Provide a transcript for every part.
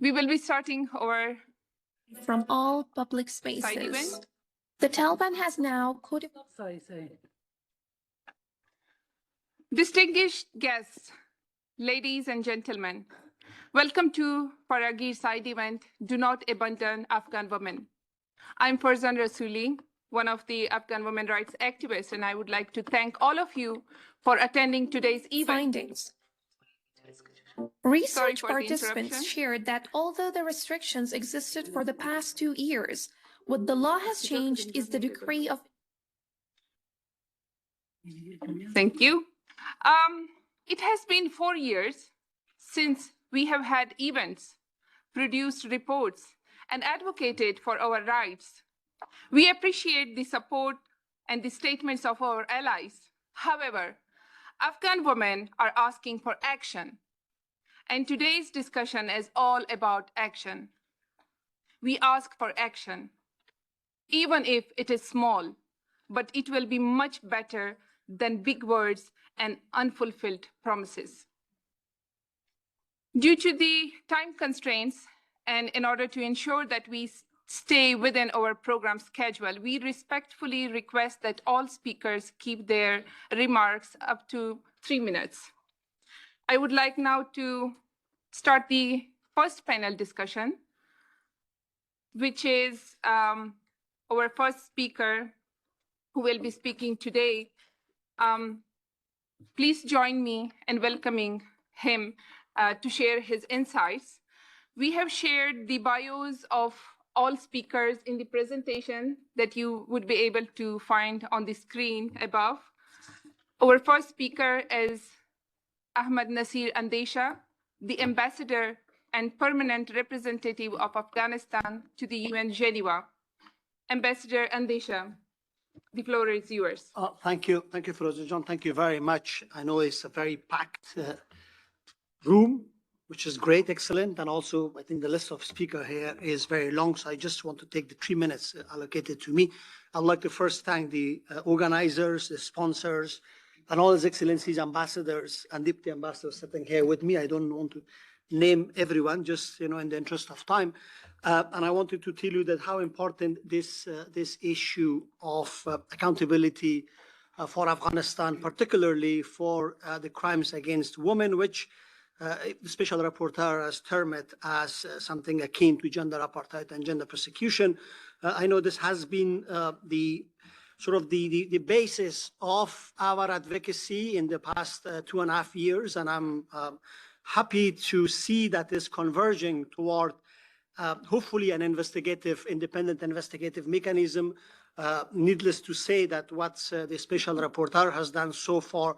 We will be starting our from all public side spaces. event. The Taliban has now codified. Distinguished guests, ladies and gentlemen, welcome to Farageer side event, Do Not Abandon Afghan Women. I'm Farzan Rasuli, one of the Afghan women rights activists, and I would like to thank all of you for attending today's event. Findings. Research for the participants interruption. shared that although the restrictions existed for the past 2 years, what the law has changed is the degree of... Thank you. It has been 4 years since we have had events, produced reports, and advocated for our rights. We appreciate the support and the statements of our allies. However, Afghan women are asking for action. And today's discussion is all about action. We ask for action, even if it is small, but it will be much better than big words and unfulfilled promises. Due to the time constraints, and in order to ensure that we stay within our program schedule, we respectfully request that all speakers keep their remarks up to 3 minutes. I would like now to start the first panel discussion, which is our first speaker who will be speaking today. Please join me in welcoming him to share his insights. We have shared the bios of all speakers in the presentation that you would be able to find on the screen above. Our first speaker is Ahmad Nasir Andesha, the ambassador and permanent representative of Afghanistan to the UN Geneva. Ambassador Andesha, the floor is yours. Thank you, Farageer. Thank you very much. I know it's a very packed room, which is great, excellent, and also I think the list of speakers here is very long, so I just want to take the 3 minutes allocated to me. I'd like to first thank the organizers, the sponsors, and all His Excellencies, ambassadors and deputy ambassadors sitting here with me. I don't want to name everyone, just in the interest of time. And I wanted to tell you that how important this issue of accountability for Afghanistan, particularly for the crimes against women, which the Special Rapporteur has termed it as something akin to gender apartheid and gender persecution. I know this has been the basis of our advocacy in the past 2.5 years, and I'm happy to see that is converging toward hopefully an independent investigative mechanism. Needless to say that what the Special Rapporteur has done so far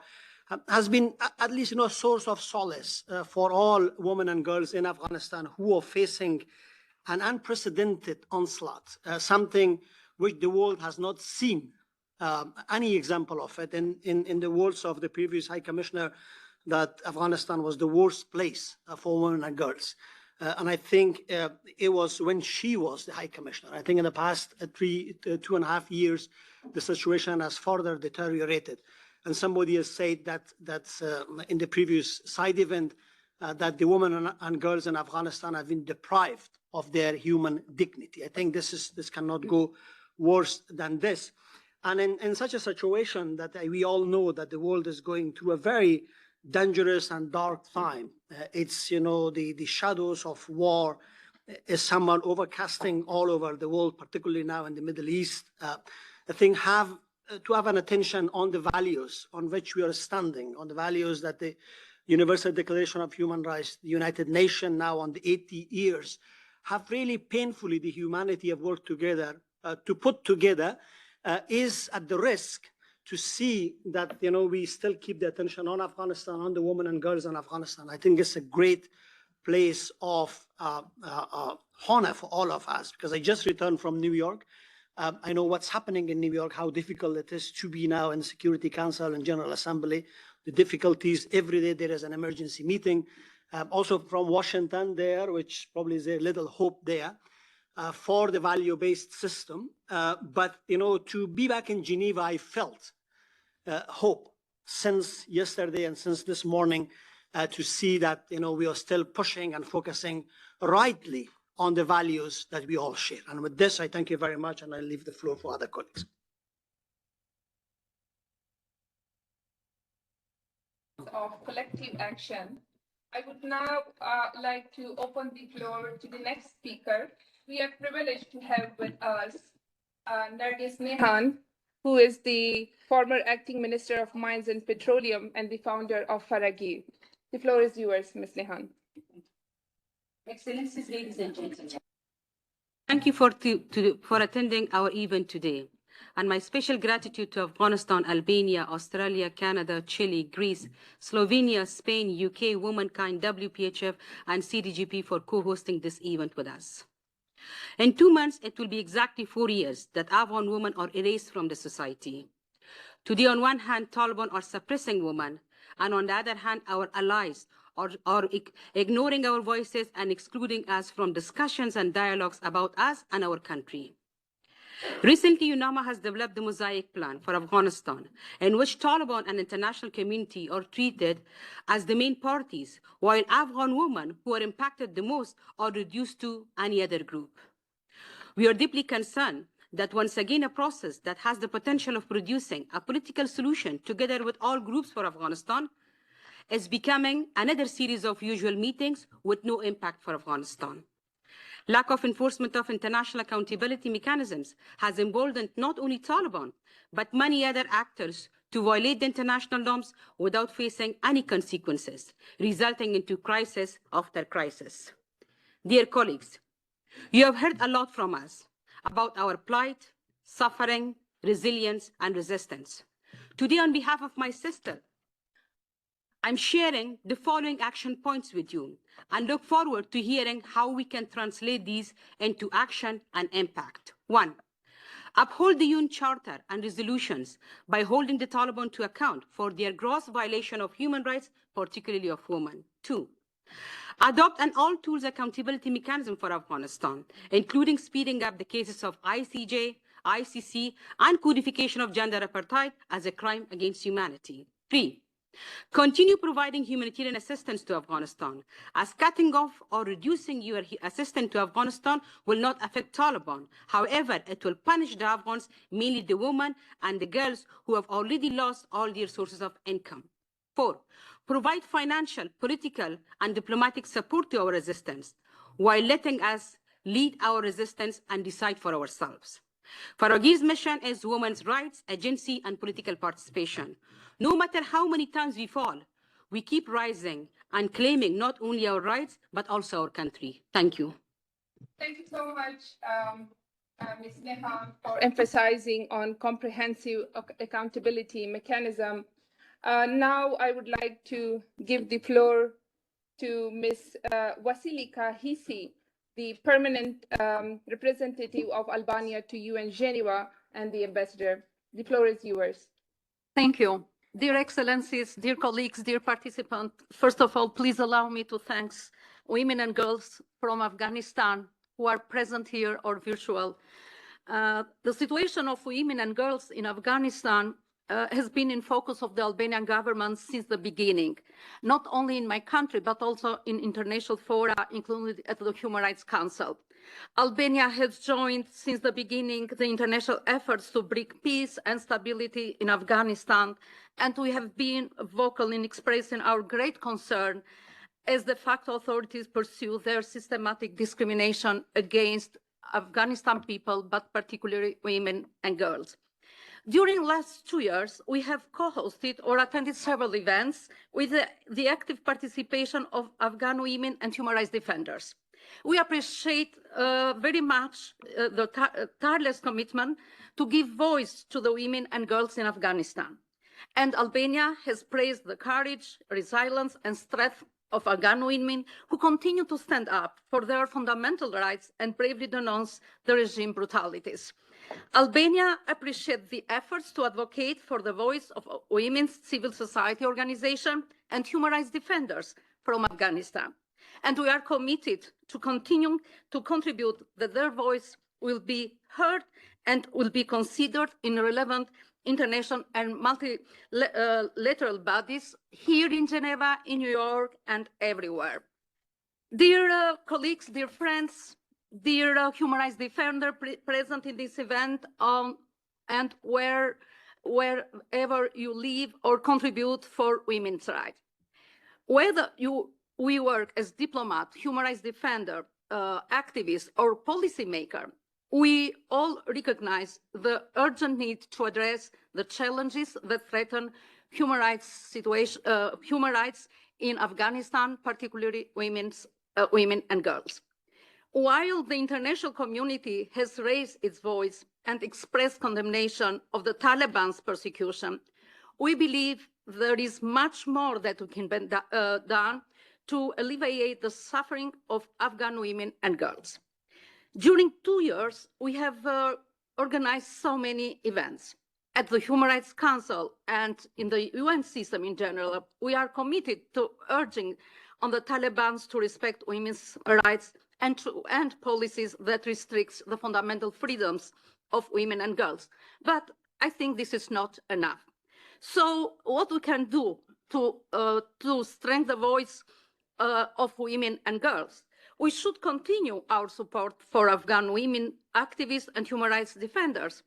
has been at least a source of solace for all women and girls in Afghanistan who are facing an unprecedented onslaught, something which the world has not seen any example of it. In the words of the previous High Commissioner, that Afghanistan was the worst place for women and girls. And I think it was when she was the High Commissioner. I think in the past 2.5 years, the situation has further deteriorated. And somebody has said that in the previous side event, that the women and girls in Afghanistan have been deprived of their human dignity. I think this cannot go worse than this. And in such a situation that we all know that the world is going through a very dangerous and dark time. It's, the shadows of war is somehow overcasting all over the world, particularly now in the Middle East. I think to have an attention on the values on which we are standing, on the values that the Universal Declaration of Human Rights, the United Nations now on the 80 years, have really painfully, the humanity have worked together to put together, is at the risk to see that we still keep the attention on Afghanistan, on the women and girls in Afghanistan. I think it's a great place of honor for all of us, because I just returned from New York. I know what's happening in New York, how difficult it is to be now in Security Council and General Assembly, the difficulties. Every day there is an emergency meeting. Also from Washington there, which probably is a little hope there for the value-based system. But to be back in Geneva, I felt hope since yesterday and since this morning, to see that, we are still pushing and focusing rightly on the values that we all share. And with this, I thank you very much, and I leave the floor for other colleagues. Of collective action, I would now like to open the floor to the next speaker. We are privileged to have with us Nargis Nehan, who is the former acting Minister of Mines and Petroleum and the founder of Farageer. The floor is yours, Ms. Nehan. Excellencies, ladies and gentlemen. Thank you for attending our event today. And my special gratitude to Afghanistan, Albania, Australia, Canada, Chile, Greece, Slovenia, Spain, UK, Womankind, WPHF, and CDGP for co-hosting this event with us. In 2 months, it will be exactly 4 years that Afghan women are erased from the society. Today, on one hand, Taliban are suppressing women, and on the other hand, our allies are ignoring our voices and excluding us from discussions and dialogues about us and our country. Recently, UNAMA has developed the Mosaic Plan for Afghanistan, in which Taliban and international community are treated as the main parties, while Afghan women who are impacted the most are reduced to any other group. We are deeply concerned that once again a process that has the potential of producing a political solution together with all groups for Afghanistan is becoming another series of usual meetings with no impact for Afghanistan. Lack of enforcement of international accountability mechanisms has emboldened not only Taliban, but many other actors to violate the international norms without facing any consequences, resulting into crisis after crisis. Dear colleagues, you have heard a lot from us about our plight, suffering, resilience, and resistance. Today, on behalf of my sister, I'm sharing the following action points with you and look forward to hearing how we can translate these into action and impact. 1. Uphold the UN Charter and resolutions by holding the Taliban to account for their gross violation of human rights, particularly of women. 2. Adopt an all-tools accountability mechanism for Afghanistan, including speeding up the cases of ICJ, ICC, and codification of gender apartheid as a crime against humanity. 3. Continue providing humanitarian assistance to Afghanistan, as cutting off or reducing your assistance to Afghanistan will not affect Taliban. However, it will punish the Afghans, mainly the women and the girls who have already lost all their sources of income. 4. Provide financial, political, and diplomatic support to our resistance, while letting us lead our resistance and decide for ourselves. Farageer's mission is women's rights, agency, and political participation. No matter how many times we fall, we keep rising and claiming not only our rights, but also our country. Thank you. Thank you so much, Ms. Nehan, for emphasizing on comprehensive accountability mechanism. Now I would like to give the floor to Ms. Vasilika Hisi, the permanent representative of Albania to UN Geneva and the ambassador. The floor is yours. Thank you. Dear Excellencies, dear colleagues, dear participants, first of all, please allow me to thank women and girls from Afghanistan who are present here or virtual. The situation of women and girls in Afghanistan has been in focus of the Albanian government since the beginning, not only in my country, but also in international fora, including at the Human Rights Council. Albania has joined since the beginning the international efforts to bring peace and stability in Afghanistan, and we have been vocal in expressing our great concern as the facto authorities pursue their systematic discrimination against Afghanistan people, but particularly women and girls. During the last 2 years, we have co-hosted or attended several events with the active participation of Afghan women and human rights defenders. We appreciate very much the tireless commitment to give voice to the women and girls in Afghanistan. And Albania has praised the courage, resilience, and strength of Afghan women who continue to stand up for their fundamental rights and bravely denounce the regime brutalities. Albania appreciates the efforts to advocate for the voice of women's civil society organizations and human rights defenders from Afghanistan. And we are committed to continue to contribute that their voice will be heard and will be considered in relevant international and multilateral bodies here in Geneva, in New York, and everywhere. Dear colleagues, dear friends, dear human rights defender present in this event, and wherever you live or contribute for women's rights. Whether we work as diplomat, human rights defender, activist, or policymaker, we all recognize the urgent need to address the challenges that threaten human rights in Afghanistan, particularly women and girls. While the international community has raised its voice and expressed condemnation of the Taliban's persecution, we believe there is much more that can be done to alleviate the suffering of Afghan women and girls. During 2 years, we have organized so many events. At the Human Rights Council and in the UN system in general, we are committed to urging on the Taliban to respect women's rights and to end policies that restrict the fundamental freedoms of women and girls. But I think this is not enough. So what we can do to strengthen the voice of women and girls? We should continue our support for Afghan women activists and human rights defenders,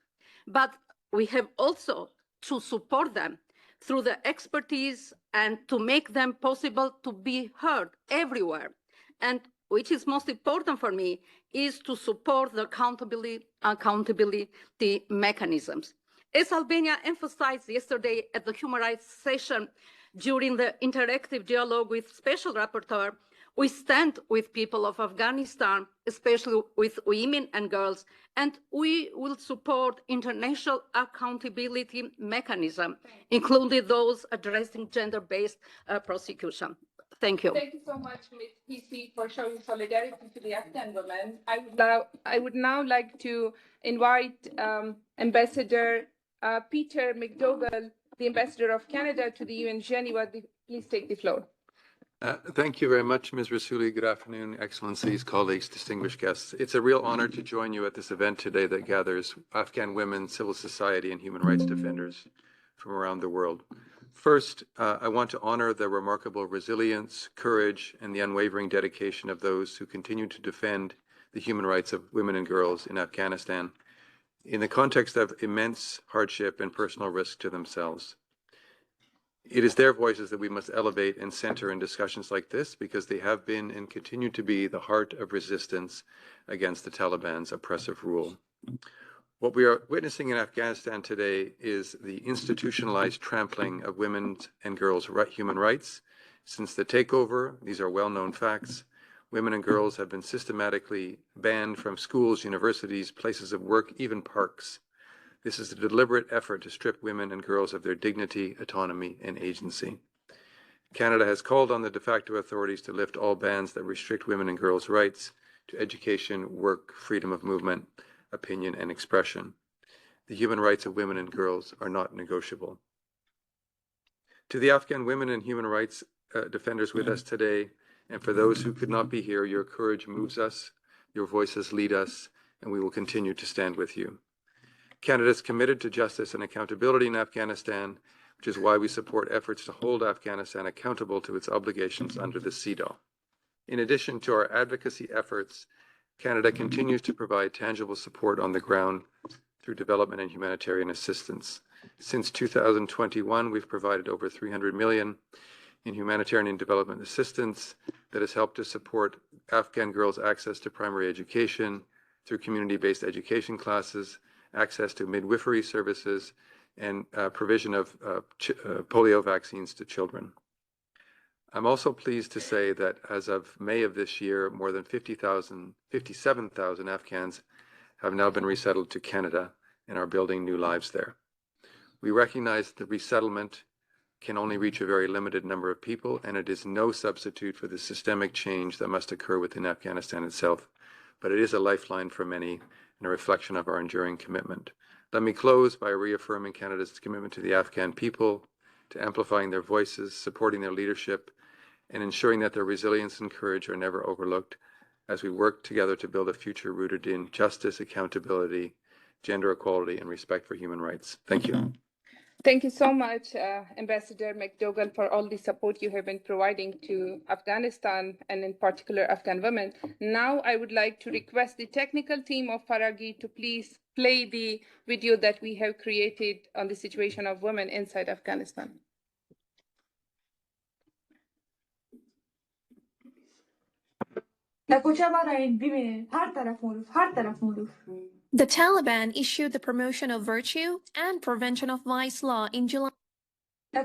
but we have also to support them through the expertise and to make them possible to be heard everywhere. And which is most important for me is to support the accountability mechanisms. As Albania emphasized yesterday at the human rights session during the interactive dialogue with Special Rapporteur, we stand with people of Afghanistan, especially with women and girls, and we will support international accountability mechanisms, including those addressing gender-based prosecution. Thank you. Thank you so much, Ms. Hisi, for showing solidarity to the Afghan women. I would now like to invite Ambassador Peter McDougall, the Ambassador of Canada to the UN Geneva. Please take the floor. Thank you very much, Ms. Rasuli. Good afternoon, Excellencies, colleagues, distinguished guests. It's a real honor to join you at this event today that gathers Afghan women, civil society, and human rights defenders from around the world. First, I want to honor the remarkable resilience, courage, and the unwavering dedication of those who continue to defend the human rights of women and girls in Afghanistan in the context of immense hardship and personal risk to themselves. It is their voices that we must elevate and center in discussions like this because they have been and continue to be the heart of resistance against the Taliban's oppressive rule. What we are witnessing in Afghanistan today is the institutionalized trampling of women's and girls' human rights. Since the takeover, these are well-known facts, women and girls have been systematically banned from schools, universities, places of work, even parks. This is a deliberate effort to strip women and girls of their dignity, autonomy, and agency. Canada has called on the de facto authorities to lift all bans that restrict women and girls' rights to education, work, freedom of movement, opinion, and expression. The human rights of women and girls are not negotiable. To the Afghan women and human rights defenders with us today, and for those who could not be here, your courage moves us, your voices lead us, and we will continue to stand with you. Canada is committed to justice and accountability in Afghanistan, which is why we support efforts to hold Afghanistan accountable to its obligations under the CEDAW. In addition to our advocacy efforts, Canada continues to provide tangible support on the ground through development and humanitarian assistance. Since 2021, we've provided over $300 million in humanitarian and development assistance that has helped to support Afghan girls' access to primary education through community-based education classes, access to midwifery services, and provision of polio vaccines to children. I'm also pleased to say that as of May of this year, more than 57,000 Afghans have now been resettled to Canada and are building new lives there. We recognize that resettlement can only reach a very limited number of people, and it is no substitute for the systemic change that must occur within Afghanistan itself, but it is a lifeline for many and a reflection of our enduring commitment. Let me close by reaffirming Canada's commitment to the Afghan people, to amplifying their voices, supporting their leadership, and ensuring that their resilience and courage are never overlooked as we work together to build a future rooted in justice, accountability, gender equality, and respect for human rights. Thank you. Thank you so much, Ambassador McDougall, for all the support you have been providing to Afghanistan and in particular Afghan women. Now I would like to request the technical team of Farageer to please play the video that we have created on the situation of women inside Afghanistan. The Taliban issued the Promotion of Virtue and Prevention of Vice law in July. The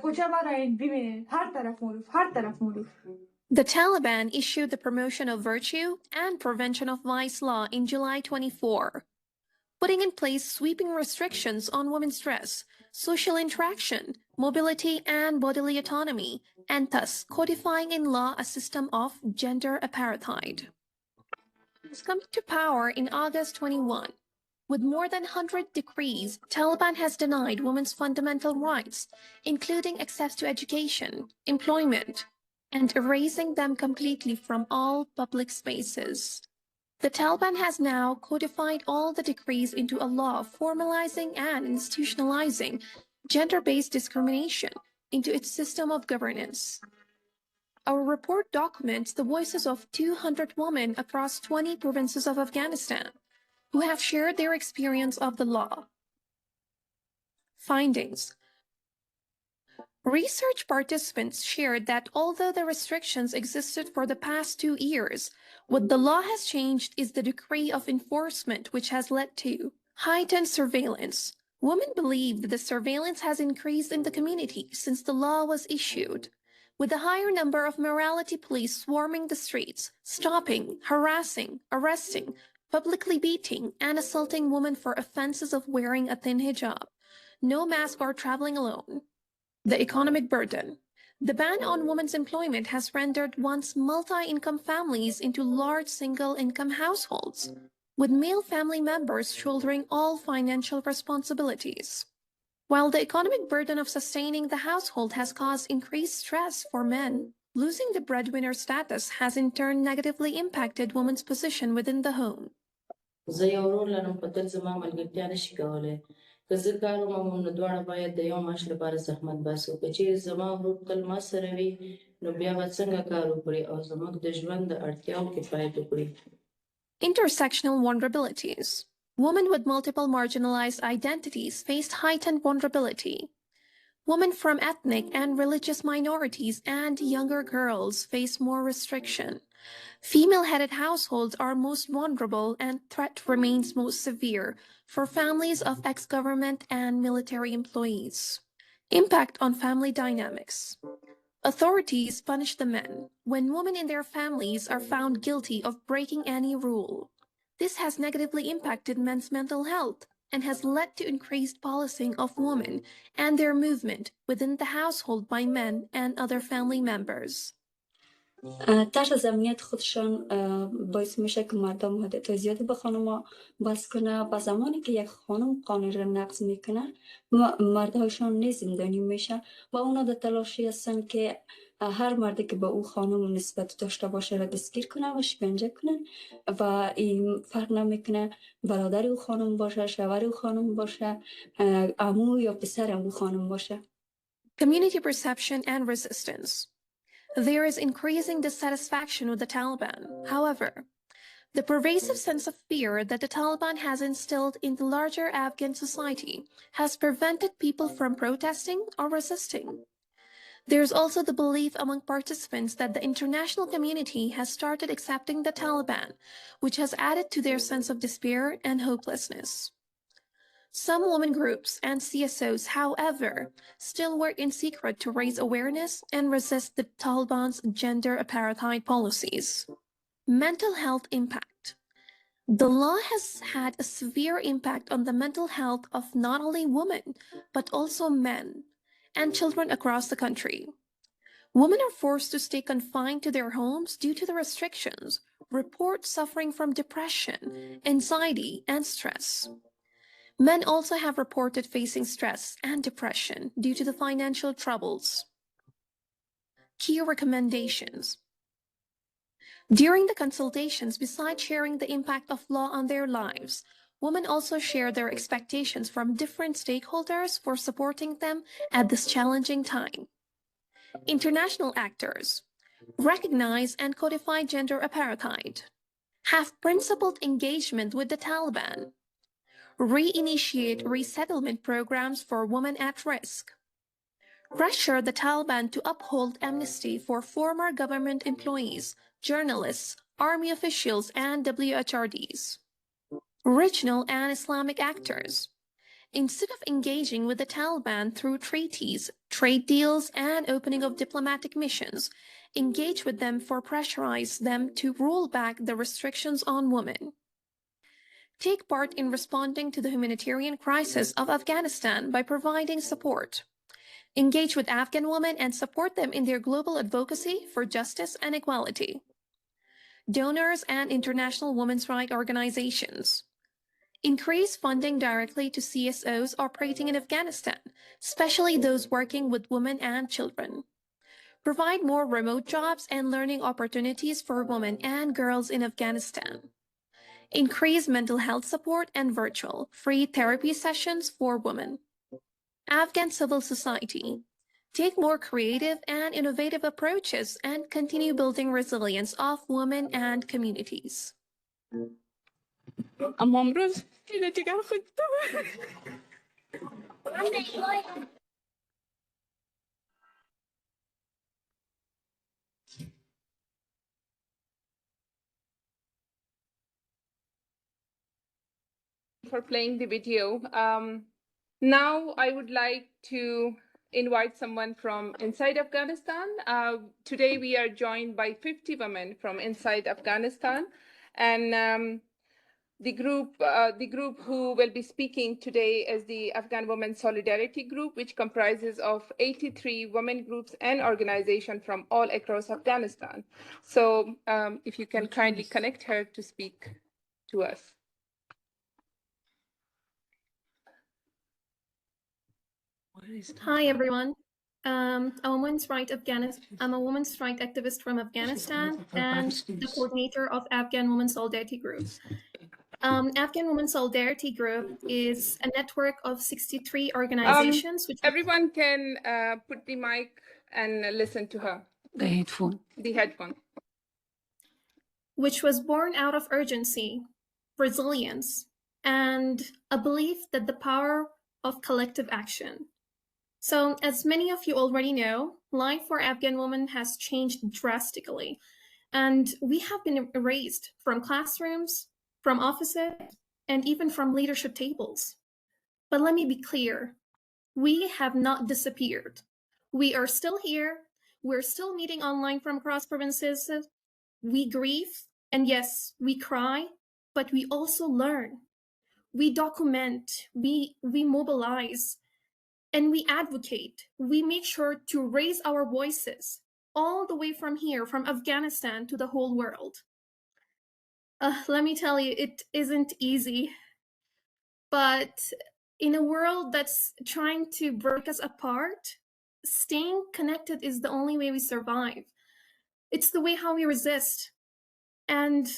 Taliban issued the Promotion of Virtue and Prevention of Vice law in July 24, putting in place sweeping restrictions on women's dress, social interaction, mobility, and bodily autonomy, and thus codifying in law a system of gender apartheid. It's coming to power in August 21. With more than 100 decrees, Taliban has denied women's fundamental rights, including access to education, employment, and erasing them completely from all public spaces. The Taliban has now codified all the decrees into a law, formalizing and institutionalizing gender-based discrimination into its system of governance. Our report documents the voices of 200 women across 20 provinces of Afghanistan who have shared their experience of the law. Findings. Research participants shared that although the restrictions existed for the past 2 years, what the law has changed is the degree of enforcement, which has led to heightened surveillance. Women believe that the surveillance has increased in the community since the law was issued, with a higher number of morality police swarming the streets, stopping, harassing, arresting, publicly beating, and assaulting women for offenses of wearing a thin hijab, no mask, or traveling alone. The economic burden. The ban on women's employment has rendered once multi-income families into large single-income households, with male family members shouldering all financial responsibilities. While the economic burden of sustaining the household has caused increased stress for men, losing the breadwinner status has in turn negatively impacted women's position within the home. Intersectional vulnerabilities. Women with multiple marginalized identities faced heightened vulnerability. Women from ethnic and religious minorities and younger girls face more restriction. Female-headed households are most vulnerable, and threat remains most severe for families of ex-government and military employees. Impact on family dynamics. Authorities punish the men when women in their families are found guilty of breaking any rule. This has negatively impacted men's mental health and has led to increased policing of women and their movement within the household by men and other family members. تحت از امنیت خودشان باعث میشه که مردم حدت زیادی به خانم بس کنه. با زمانی که یک خانم قانون را نقض میکنه مردهایشان نیز زندانی میشه و اونا در تلاشی هستن که هر مردی که به او خانم نسبت داشته باشه را دستگیر کنه و شکنجه کنن و این فرق نمیکنه برادر او خانم باشه، شوهر او خانم باشه، عمو یا پسر او خانم باشه. Community perception and resistance. There is increasing dissatisfaction with the Taliban. However, the pervasive sense of fear that the Taliban has instilled in the larger Afghan society has prevented people from protesting or resisting. There is also the belief among participants that the international community has started accepting the Taliban, which has added to their sense of despair and hopelessness. Some women groups and CSOs, however, still work in secret to raise awareness and resist the Taliban's gender apartheid policies. Mental health impact. The law has had a severe impact on the mental health of not only women, but also men and children across the country. Women are forced to stay confined to their homes due to the restrictions, report suffering from depression, anxiety, and stress. Men also have reported facing stress and depression due to the financial troubles. Key recommendations. During the consultations, besides sharing the impact of law on their lives, women also share their expectations from different stakeholders for supporting them at this challenging time. International actors recognize and codify gender apartheid, have principled engagement with the Taliban, reinitiate resettlement programs for women at risk, pressure the Taliban to uphold amnesty for former government employees, journalists, army officials, and WHRDs. Regional and Islamic actors, instead of engaging with the Taliban through treaties, trade deals, and opening of diplomatic missions, engage with them for pressurize them to roll back the restrictions on women. Take part in responding to the humanitarian crisis of Afghanistan by providing support. Engage with Afghan women and support them in their global advocacy for justice and equality. Donors and international women's rights organizations. Increase funding directly to CSOs operating in Afghanistan, especially those working with women and children. Provide more remote jobs and learning opportunities for women and girls in Afghanistan. Increase mental health support and virtual, free therapy sessions for women. Afghan civil society. Take more creative and innovative approaches and continue building resilience of women and communities. For playing the video. Now I would like to invite someone from inside Afghanistan. Today we are joined by 50 women from inside Afghanistan, and the group who will be speaking today is the Afghan Women Solidarity Group, which comprises of 83 women groups and organizations from all across Afghanistan. So if you can kindly connect her to speak to us. Hi, everyone. I'm a women's rights activist from Afghanistan and the coordinator of Afghan Women Solidarity Group. Afghan Women Solidarity Group is a network of 63 organizations. Everyone can put the mic and listen to her. The headphone. Which was born out of urgency, resilience, and a belief that the power of collective action. So, as many of you already know, life for Afghan women has changed drastically, and we have been erased from classrooms, from offices, and even from leadership tables. But let me be clear, we have not disappeared. We are still here, we're still meeting online from across provinces, we grieve, and yes, we cry, but we also learn. We document, we mobilize, and we advocate. We make sure to raise our voices all the way from here, from Afghanistan to the whole world. Let me tell you, it isn't easy. But in a world that's trying to break us apart, staying connected is the only way we survive. It's the way how we resist. And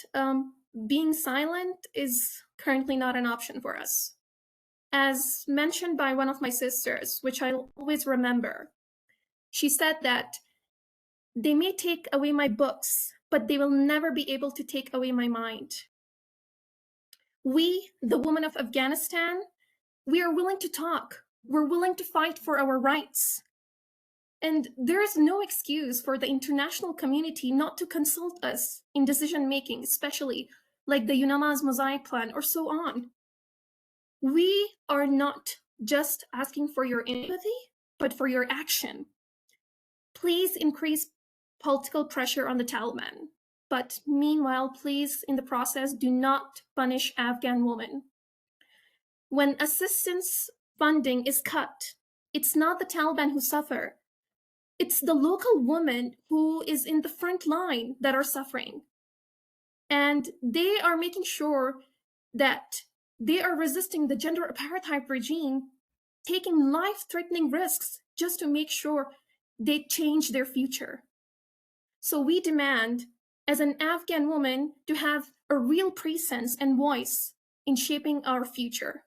being silent is currently not an option for us. As mentioned by one of my sisters, which I always remember, she said that they may take away my books, but they will never be able to take away my mind. We, the women of Afghanistan, we are willing to talk. We're willing to fight for our rights. And there is no excuse for the international community not to consult us in decision-making, especially like the UNAMA's Mosaic Plan or so on. We are not just asking for your empathy, but for your action. Please increase political pressure on the Taliban. But meanwhile, please, in the process, do not punish Afghan women. When assistance funding is cut, it's not the Taliban who suffer. It's the local woman who is in the front line that are suffering. And they are making sure that they are resisting the gender apartheid regime, taking life-threatening risks just to make sure they change their future. So we demand, as an Afghan woman, to have a real presence and voice in shaping our future.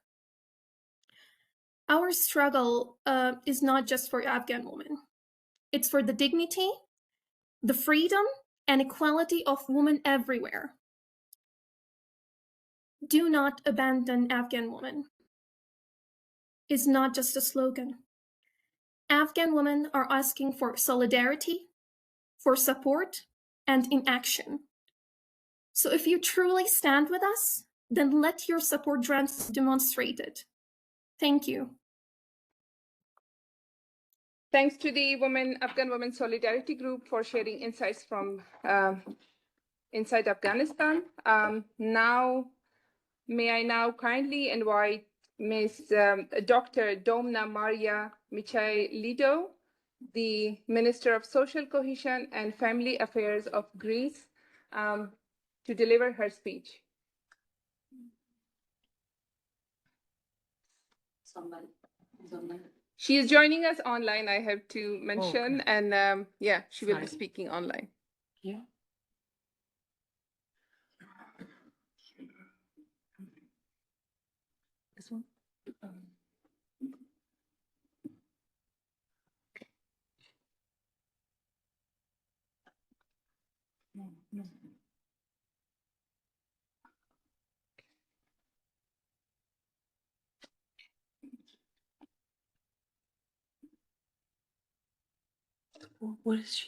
Our struggle is not just for Afghan women. It's for the dignity, the freedom, and equality of women everywhere. Do not abandon Afghan women is not just a slogan. Afghan women are asking for solidarity, for support, and inaction. So if you truly stand with us, then let your support demonstrate it. Thank you. Thanks to the Afghan Women Solidarity Group for sharing insights from inside Afghanistan. May I now kindly invite Ms. Dr. Domna Maria Michailidou, the Minister of Social Cohesion and Family Affairs of Greece, to deliver her speech. She is joining us online, I have to mention, and yeah, she will be speaking online. Yeah. This one? No. What is she?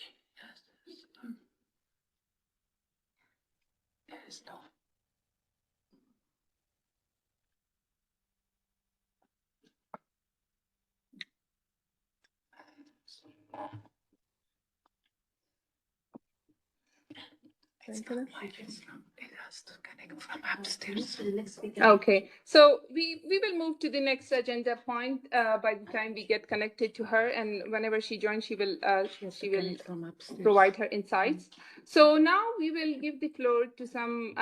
Yes, no. It has to connect from upstairs. Okay, so we will move to the next agenda point by the time we get connected to her, and whenever she joins, she will provide her insights. So now we will give the floor to some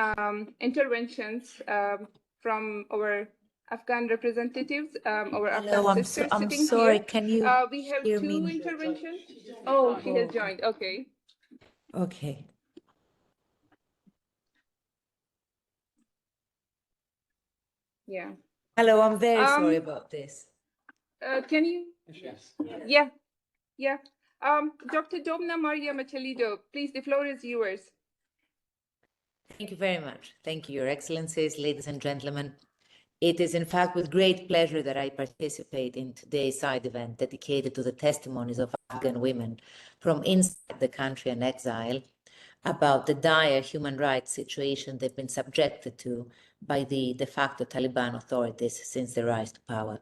interventions from our Afghan representatives, our Afghan sisters sitting here. I'm sorry, can you we have hear two me? interventions. Oh, she has joined. Okay. Okay. Yeah. Hello, I'm very sorry about this. Can you? Yes. Yeah. Dr. Domna Maria Michailidou, please, the floor is yours. Thank you very much. Thank you, Your Excellencies, ladies and gentlemen. It is, in fact, with great pleasure that I participate in today's side event dedicated to the testimonies of Afghan women from inside the country and exile about the dire human rights situation they've been subjected to by the de facto Taliban authorities since their rise to power.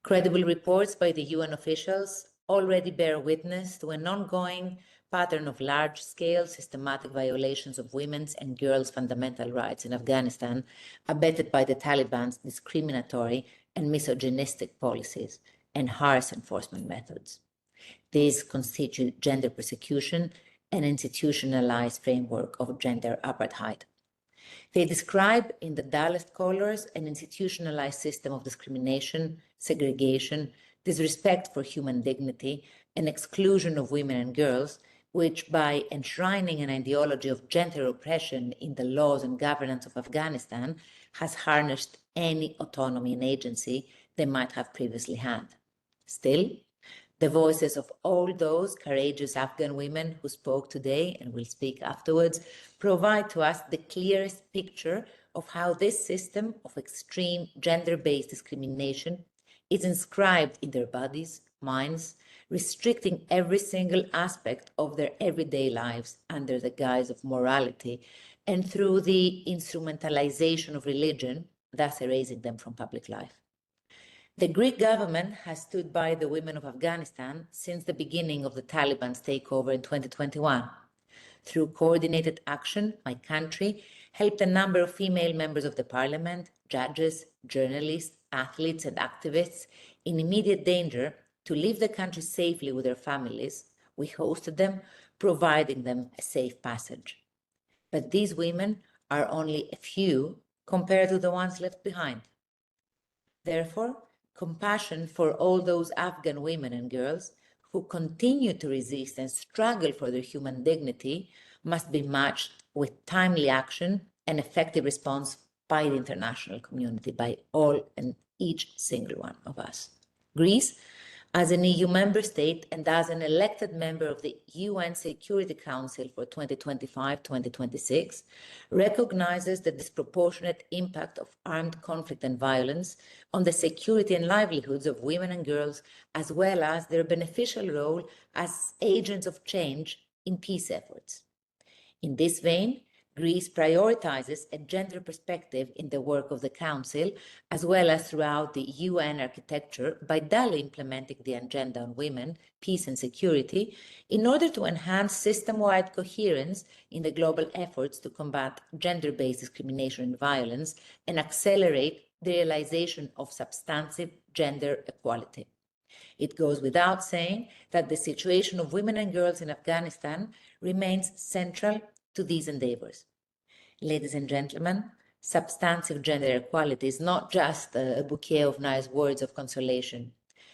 Credible reports by the UN officials already bear witness to an ongoing pattern of large-scale systematic violations of women's and girls' fundamental rights in Afghanistan, abetted by the Taliban's discriminatory and misogynistic policies and harsh enforcement methods. These constitute gender persecution and institutionalized framework of gender apartheid. They describe in the dullest colors an institutionalized system of discrimination, segregation, disrespect for human dignity, and exclusion of women and girls, which, by enshrining an ideology of gender oppression in the laws and governance of Afghanistan, has harnessed any autonomy and agency they might have previously had. Still, the voices of all those courageous Afghan women who spoke today and will speak afterwards provide to us the clearest picture of how this system of extreme gender-based discrimination is inscribed in their bodies, minds, restricting every single aspect of their everyday lives under the guise of morality and through the instrumentalization of religion, thus erasing them from public life. The Greek government has stood by the women of Afghanistan since the beginning of the Taliban's takeover in 2021. Through coordinated action, my country helped a number of female members of the parliament, judges, journalists, athletes, and activists in immediate danger to leave the country safely with their families. We hosted them, providing them a safe passage. But these women are only a few compared to the ones left behind. Therefore, compassion for all those Afghan women and girls who continue to resist and struggle for their human dignity must be matched with timely action and effective response by the international community, by all and each single one of us. Greece, as an EU member state and as an elected member of the UN Security Council for 2025-2026, recognizes the disproportionate impact of armed conflict and violence on the security and livelihoods of women and girls, as well as their beneficial role as agents of change in peace efforts. In this vein, Greece prioritizes a gender perspective in the work of the Council, as well as throughout the UN architecture, by duly implementing the agenda on women, peace and security, in order to enhance system-wide coherence in the global efforts to combat gender-based discrimination and violence and accelerate the realization of substantive gender equality. It goes without saying that the situation of women and girls in Afghanistan remains central to these endeavors. Ladies and gentlemen, substantive gender equality is not just a bouquet of nice words of consolation.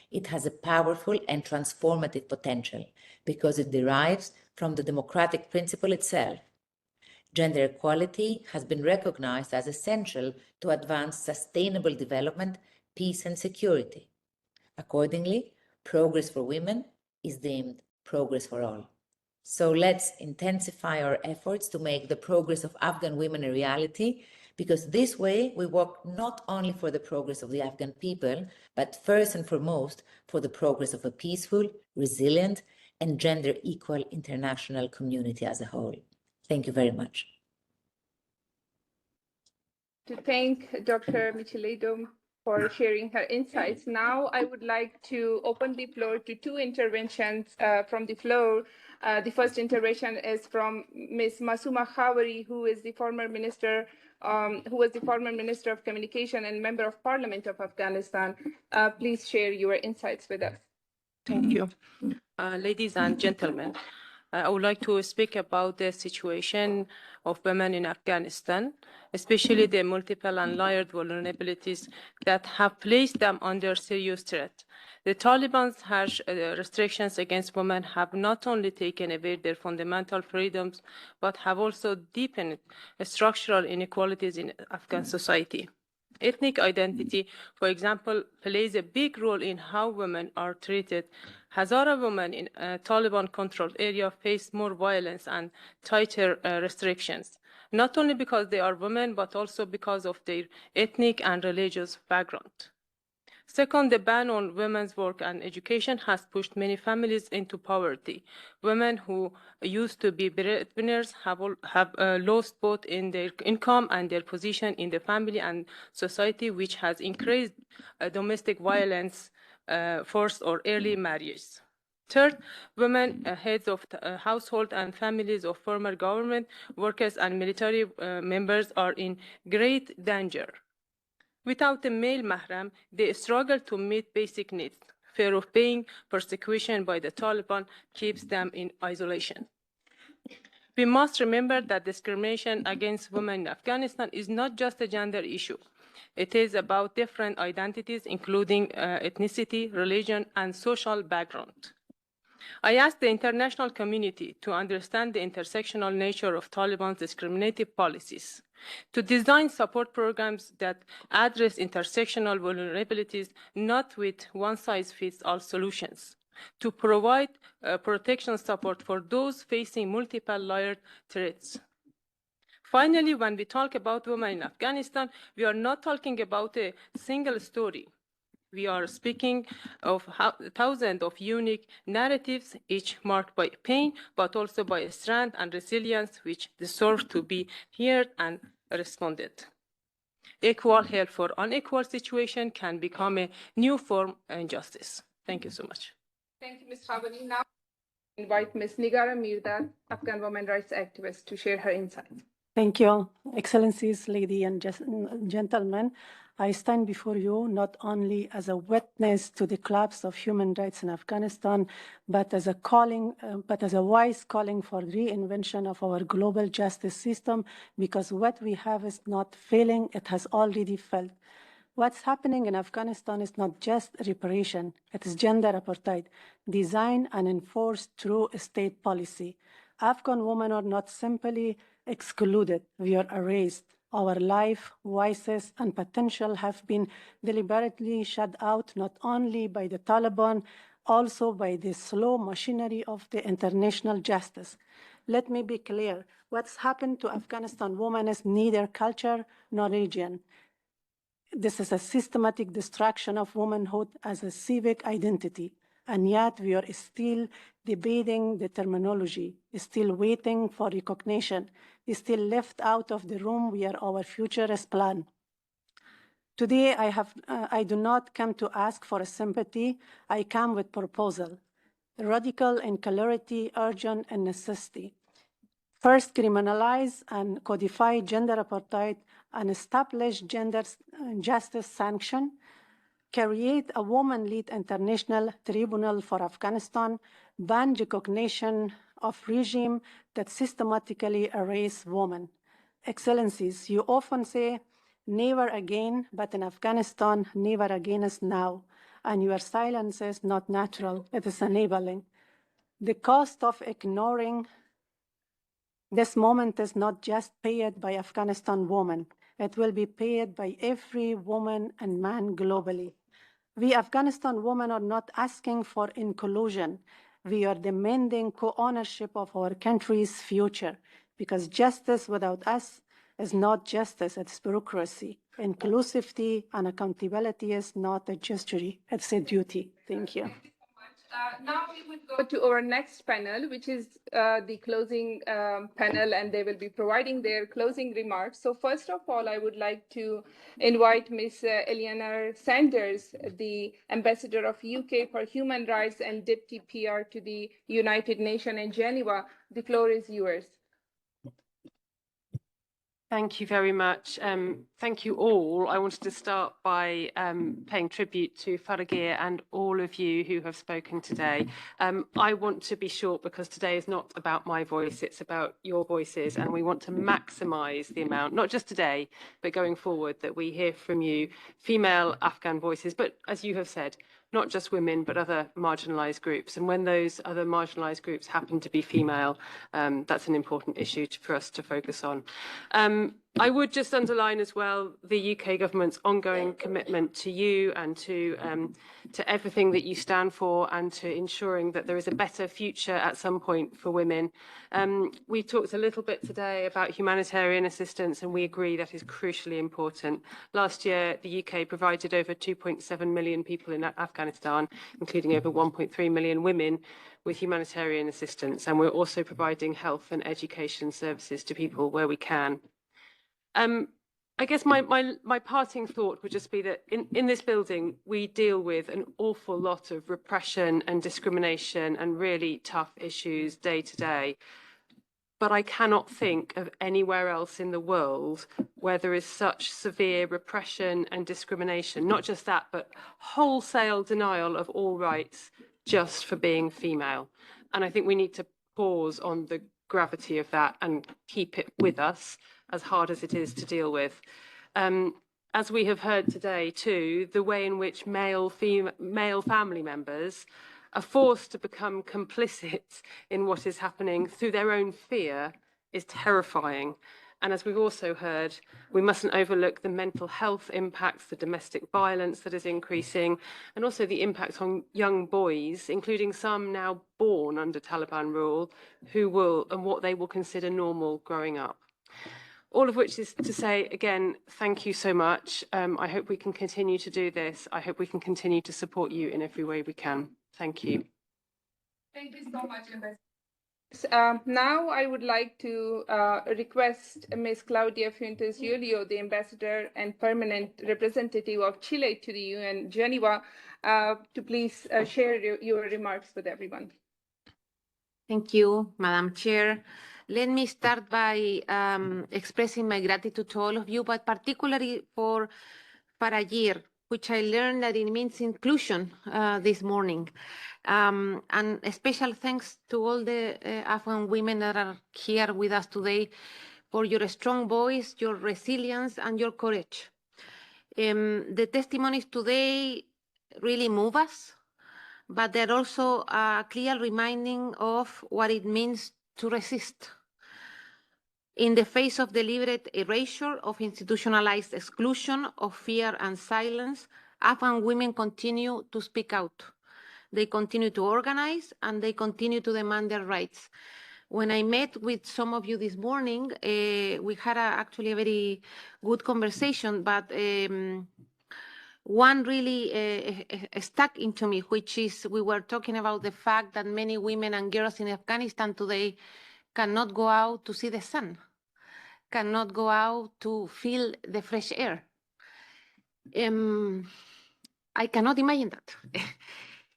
It has a powerful and transformative potential because it derives from the democratic principle itself. Gender equality has been recognized as essential to advance sustainable development, peace, and security. Accordingly, progress for women is deemed progress for all. So let's intensify our efforts to make the progress of Afghan women a reality, because this way we work not only for the progress of the Afghan people, but first and foremost for the progress of a peaceful, resilient, and gender equal international community as a whole. Thank you very much. To thank Dr. Micheledom for sharing her insights. Now I would like to open the floor to two interventions from the floor. The first intervention is from Ms. Masuma Khawari, who is the former minister, who was the former Minister of Communication and Member of Parliament of Afghanistan. Please share your insights with us. Thank you. Ladies and gentlemen, I would like to speak about the situation of women in Afghanistan, especially the multiple and layered vulnerabilities that have placed them under serious threat. The Taliban's harsh restrictions against women have not only taken away their fundamental freedoms, but have also deepened structural inequalities in Afghan society. Ethnic identity, for example, plays a big role in how women are treated. Hazara women in Taliban-controlled area face more violence and tighter restrictions, not only because they are women, but also because of their ethnic and religious background. Second, the ban on women's work and education has pushed many families into poverty. Women who used to be breadwinners have lost both in their income and their position in the family and society, which has increased domestic violence, forced or early marriages. Third, women heads of household and families of former government workers and military members are in great danger. Without a male mahram, they struggle to meet basic needs. Fear of being persecution by the Taliban keeps them in isolation. We must remember that discrimination against women in Afghanistan is not just a gender issue. It is about different identities, including ethnicity, religion, and social background. I ask the international community to understand the intersectional nature of Taliban's discriminative policies, to design support programs that address intersectional vulnerabilities, not with one-size-fits-all solutions, to provide protection support for those facing multiple layered threats. Finally, when we talk about women in Afghanistan, we are not talking about a single story. We are speaking of thousands of unique narratives, each marked by pain, but also by strength and resilience, which deserve to be heard and responded. Equal help for unequal situation can become a new form of injustice. Thank you so much. Thank you, Ms. Khawari. Now I invite Ms. Nigara Mirdad, Afghan women rights activist, to share her insights. Thank you, Excellencies, ladies and gentlemen. I stand before you not only as a witness to the collapse of human rights in Afghanistan, but as a wise calling for reinvention of our global justice system, because what we have is not failing, it has already failed. What's happening in Afghanistan is not just reparation, it is gender apartheid, designed and enforced through state policy. Afghan women are not simply excluded, we are erased. Our life, voices, and potential have been deliberately shut out not only by the Taliban, also by the slow machinery of the international justice. Let me be clear, what's happened to Afghanistan women is neither culture nor religion. This is a systematic destruction of womanhood as a civic identity, and yet we are still debating the terminology, still waiting for recognition, still left out of the room where our future is planned. Today, I do not come to ask for sympathy, I come with proposal, radical in clarity, urgent and necessity. First, criminalize and codify gender apartheid and establish gender justice sanction, create a woman-led international tribunal for Afghanistan, ban recognition of regime that systematically erase women. Excellencies, you often say, never again, but in Afghanistan, never again is now. And your silence is not natural, it is enabling. The cost of ignoring this moment is not just paid by Afghanistan women. It will be paid by every woman and man globally. We Afghanistan women are not asking for inclusion. We are demanding co-ownership of our country's future, because justice without us is not justice, it's bureaucracy. Inclusivity and accountability is not a gesture, it's a duty. Thank you. Now we would go to our next panel, which is the closing panel, and they will be providing their closing remarks. So first of all, I would like to invite Ms. Eleanor Sanders, the Ambassador of UK for Human Rights and Deputy PR to the United Nations in Geneva. The floor is yours. Thank you very much. Thank you all. I wanted to start by paying tribute to Farageer and all of you who have spoken today. I want to be short because today is not about my voice, it's about your voices, and we want to maximise the amount, not just today, but going forward, that we hear from you, female Afghan voices, but as you have said, not just women, but other marginalised groups. And when those other marginalised groups happen to be female, that's an important issue for us to focus on. I would just underline as well the UK government's ongoing commitment to you and to everything that you stand for, and to ensuring that there is a better future at some point for women. We talked a little bit today about humanitarian assistance, and we agree that is crucially important. Last year, the UK provided over 2.7 million people in Afghanistan, including over 1.3 million women, with humanitarian assistance, and we're also providing health and education services to people where we can. I guess my parting thought would just be that in this building, we deal with an awful lot of repression and discrimination and really tough issues day to day. But I cannot think of anywhere else in the world where there is such severe repression and discrimination, not just that, but wholesale denial of all rights just for being female. And I think we need to pause on the gravity of that and keep it with us, as hard as it is to deal with. As we have heard today too, the way in which male family members are forced to become complicit in what is happening through their own fear is terrifying. And as we've also heard, we mustn't overlook the mental health impacts, the domestic violence that is increasing, and also the impact on young boys, including some now born under Taliban rule, who will, and what they will consider normal growing up. All of which is to say, again, thank you so much. I hope we can continue to do this. I hope we can continue to support you in every way we can. Thank you. Thank you so much, Ambassador. Now I would like to request Ms. Claudia Fuentes Julio, the Ambassador and Permanent Representative of Chile to the UN Geneva, to please share your remarks with everyone. Thank you, Madam Chair. Let me start by expressing my gratitude to all of you, but particularly for Farageer, which I learned that it means inclusion this morning. And a special thanks to all the Afghan women that are here with us today for your strong voice, your resilience, and your courage. The testimonies today really move us, but they're also a clear reminding of what it means to resist. In the face of deliberate erasure, of institutionalized exclusion, of fear and silence, Afghan women continue to speak out. They continue to organize, and they continue to demand their rights. When I met with some of you this morning, we had actually a very good conversation, but one really stuck into me, which is we were talking about the fact that many women and girls in Afghanistan today cannot go out to see the sun, cannot go out to feel the fresh air. I cannot imagine that.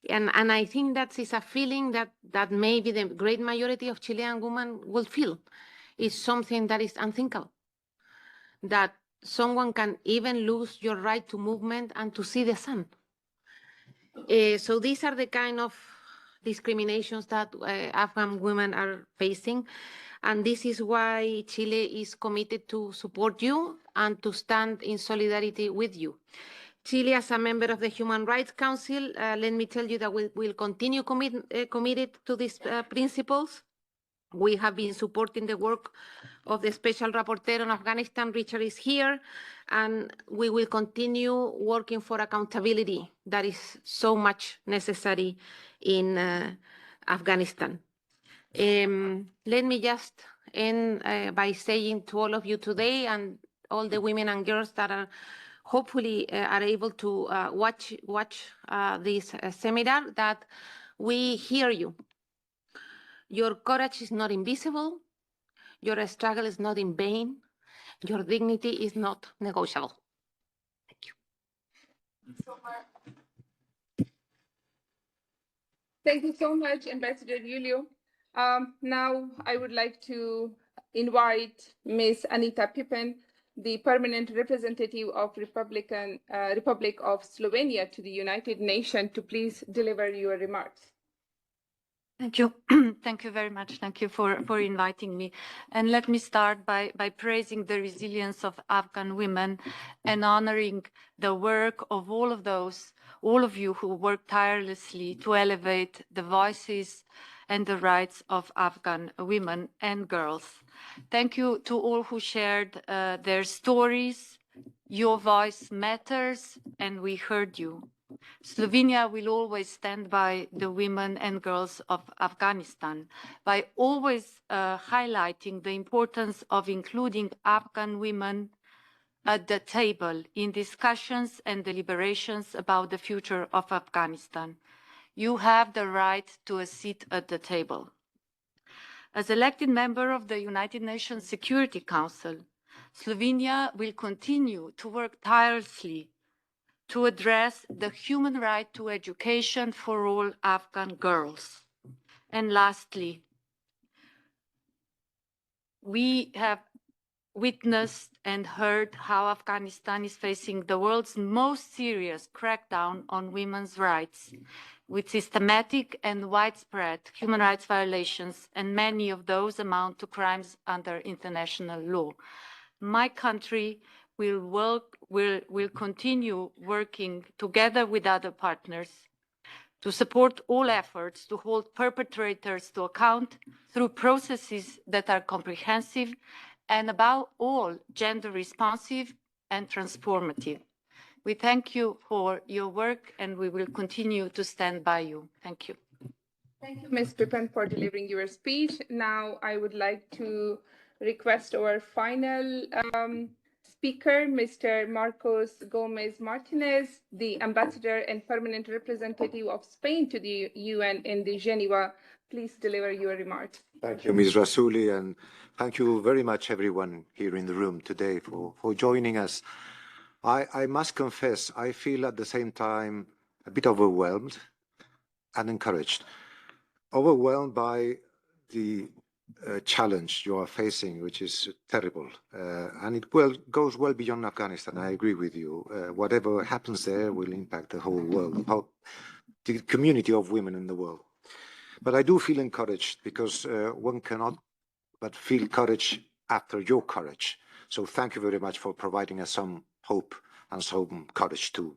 And I think that is a feeling that maybe the great majority of Chilean women will feel. It's something that is unthinkable, that someone can even lose your right to movement and to see the sun. So these are the kind of discriminations that Afghan women are facing. And this is why Chile is committed to support you and to stand in solidarity with you. Chile, as a member of the Human Rights Council, let me tell you that we will continue committed to these principles. We have been supporting the work of the Special Rapporteur on Afghanistan. Richard is here, and we will continue working for accountability that is so much necessary in Afghanistan. Let me just end by saying to all of you today, and all the women and girls that are hopefully are able to watch this seminar, that we hear you. Your courage is not invisible. Your struggle is not in vain. Your dignity is not negotiable. Thank you. Thank you so much, Ambassador Julio. Now I would like to invite Ms. Anita Pippen, the permanent representative of Republic of Slovenia to the United Nations, to please deliver your remarks. Thank you. Thank you very much. Thank you for inviting me. And let me start by praising the resilience of Afghan women and honoring the work of all of you who work tirelessly to elevate the voices and the rights of Afghan women and girls. Thank you to all who shared their stories. Your voice matters, and we heard you. Slovenia will always stand by the women and girls of Afghanistan by always highlighting the importance of including Afghan women at the table in discussions and deliberations about the future of Afghanistan. You have the right to a seat at the table. As elected member of the United Nations Security Council, Slovenia will continue to work tirelessly to address the human right to education for all Afghan girls. And lastly, we have witnessed and heard how Afghanistan is facing the world's most serious crackdown on women's rights, with systematic and widespread human rights violations, and many of those amount to crimes under international law. My country will continue working together with other partners to support all efforts to hold perpetrators to account through processes that are comprehensive and above all gender responsive and transformative. We thank you for your work, and we will continue to stand by you. Thank you. Thank you, Ms. Pippen, for delivering your speech. Now I would like to request our final speaker, Mr. Marcos Gomez Martinez, the Ambassador and Permanent Representative of Spain to the UN in Geneva. Please deliver your remarks. Thank you, Ms. Rassouli, and thank you very much, everyone here in the room today for joining us. I must confess, I feel at the same time a bit overwhelmed and encouraged. Overwhelmed by the challenge you are facing, which is terrible. And it goes well beyond Afghanistan. I agree with you. Whatever happens there will impact the whole world, the community of women in the world. But I do feel encouraged because one cannot but feel courage after your courage. So thank you very much for providing us some hope and some courage too.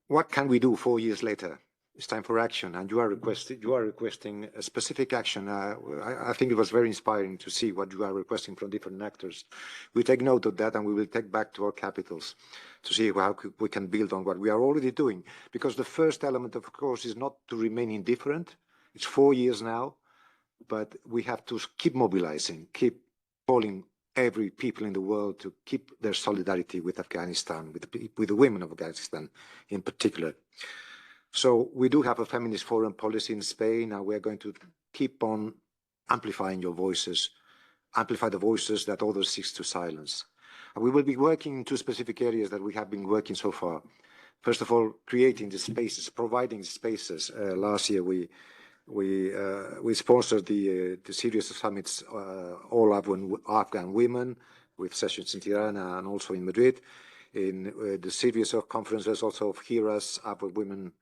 What can we do 4 years later? It's time for action, and you are requesting a specific action. I think it was very inspiring to see what you are requesting from different actors. We take note of that, and we will take back to our capitals to see how we can build on what we are already doing. Because the first element, of course, is not to remain indifferent. It's 4 years now, but we have to keep mobilizing, keep calling every people in the world to keep their solidarity with Afghanistan, with the women of Afghanistan in particular. So we do have a feminist foreign policy in Spain, and we're going to keep on amplifying your voices, amplify the voices that others seek to silence. And we will be working in 2 specific areas that we have been working so far. First of all, creating the spaces, providing spaces. Last year we sponsored the series of summits, all Afghan women, with sessions in Tirana and also in Madrid. In the series of conferences also of HERA's Afghan women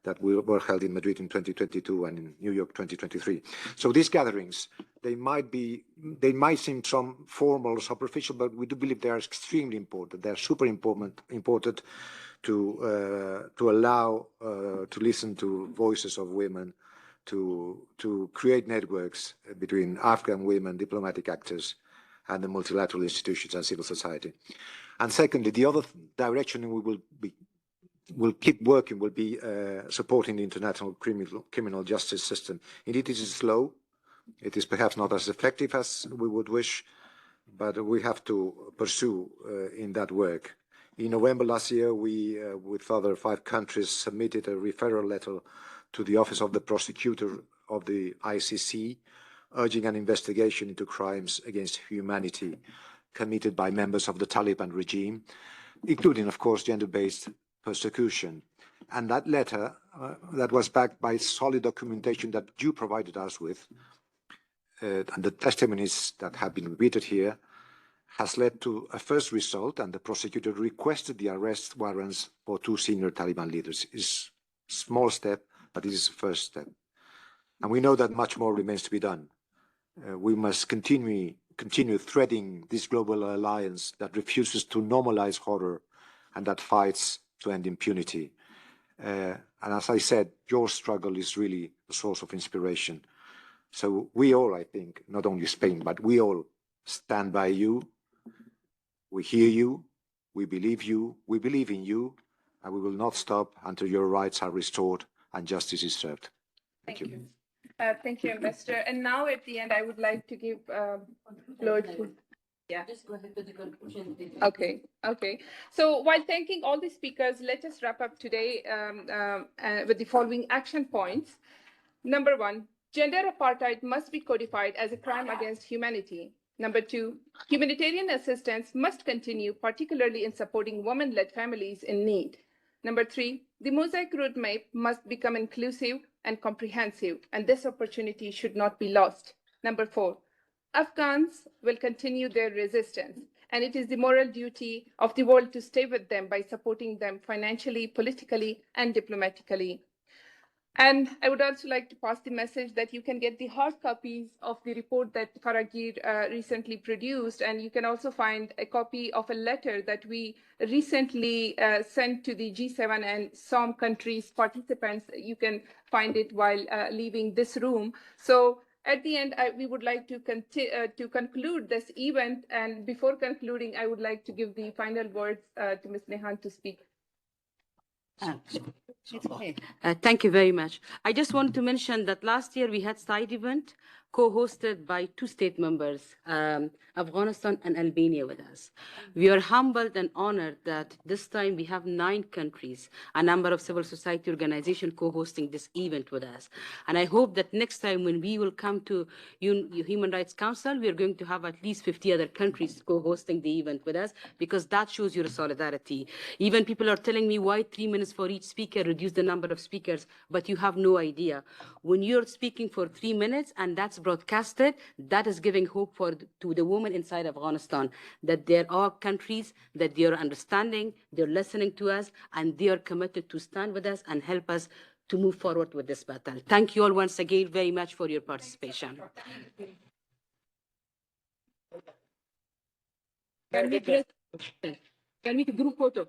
that were held in Madrid in 2022 and in New York 2023. So these gatherings, they might seem some formal or superficial, but we do believe they are extremely important. They are super important to allow to listen to voices of women, to create networks between Afghan women, diplomatic actors, and the multilateral institutions and civil society. And secondly, the other direction we'll keep working will be supporting the international criminal justice system. Indeed, it is slow. It is perhaps not as effective as we would wish, but we have to pursue in that work. In November last year, we, with other 5 countries, submitted a referral letter to the Office of the Prosecutor of the ICC, urging an investigation into crimes against humanity committed by members of the Taliban regime, including, of course, gender-based persecution. And that letter, that was backed by solid documentation that you provided us with, and the testimonies that have been repeated here, has led to a first result, and the prosecutor requested the arrest warrants for 2 senior Taliban leaders. It's a small step, but it is a first step. And we know that much more remains to be done. We must continue threading this global alliance that refuses to normalize horror and that fights to end impunity. And as I said, your struggle is really a source of inspiration. So we all, I think, not only Spain, but we all stand by you. We hear you, we believe in you, and we will not stop until your rights are restored and justice is served. Thank you. Thank you, Ambassador. And now at the end, I would like to give floor to... Yeah. Just go ahead with the conclusion. Okay. So while thanking all the speakers, let us wrap up today with the following action points. Number 1, gender apartheid must be codified as a crime against humanity. Number 2, humanitarian assistance must continue, particularly in supporting women-led families in need. Number 3, the Mosaic Roadmap must become inclusive and comprehensive, and this opportunity should not be lost. Number 4, Afghans will continue their resistance, and it is the moral duty of the world to stay with them by supporting them financially, politically, and diplomatically. And I would also like to pass the message that you can get the hard copies of the report that Farageer recently produced, and you can also find a copy of a letter that we recently sent to the G7 and SOM countries participants. You can find it while leaving this room. So at the end, we would like to conclude this event, and before concluding, I would like to give the final words to Ms. Nehan to speak. Thank you very much. I just want to mention that last year we had side event co-hosted by 2 state members, Afghanistan and Albania with us. We are humbled and honored that this time we have 9 countries, a number of civil society organizations co-hosting this event with us. And I hope that next time when we will come to Human Rights Council, we are going to have at least 50 other countries co-hosting the event with us, because that shows your solidarity. Even people are telling me, why 3 minutes for each speaker, reduce the number of speakers, but you have no idea. When you're speaking for 3 minutes and that's broadcasted, that is giving hope to the women inside Afghanistan, that there are countries that they are understanding, they're listening to us, and they are committed to stand with us and help us to move forward with this battle. Thank you all once again very much for your participation. Can we group photo?